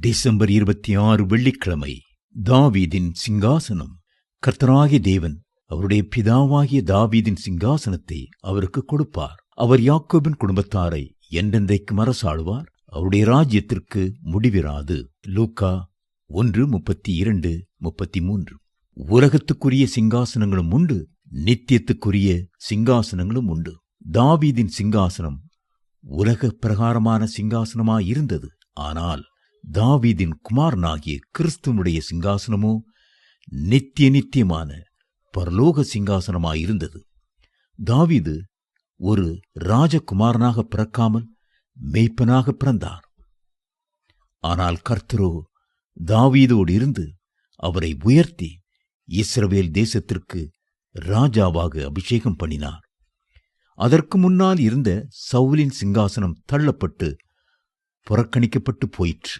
December 26 வெள்ளிக்கிழமை. தாவீதின் சிங்காசனம். கர்த்தராகிய தேவன் அவருடைய பிதாவாகிய தாவீதின் சிங்காசனத்தை அவருக்கு கொடுப்பார். அவர் யாக்கோபின் குடும்பத்தாரை என்றென்றைக்கும் அரசாளுவார். அவருடைய ராஜ்யத்திற்கு முடிவிராது. லூக்கா 1:32-33. உலகத்துக்குரிய சிங்காசனங்களும் உண்டு, நித்தியத்துக்குரிய சிங்காசனங்களும் உண்டு. தாவீதின் சிங்காசனம் உலக பிரகாரமான சிங்காசனமாயிருந்தது. ஆனால் தாவீதின் குமாரனாகிய கிறிஸ்துவனுடைய சிங்காசனமோ நித்தியமான பரலோக சிங்காசனமாயிருந்தது. தாவீது ஒரு ராஜகுமாரனாக பிறக்காமல் மேய்ப்பனாக பிறந்தார். ஆனால் கர்த்தரோ தாவீதோடு இருந்து அவரை உயர்த்தி இஸ்ரவேல் தேசத்திற்கு ராஜாவாக அபிஷேகம் பண்ணினார். அதற்கு முன்னால் இருந்த சவுலின் சிங்காசனம் தள்ளப்பட்டு புறக்கணிக்கப்பட்டு போயிற்று.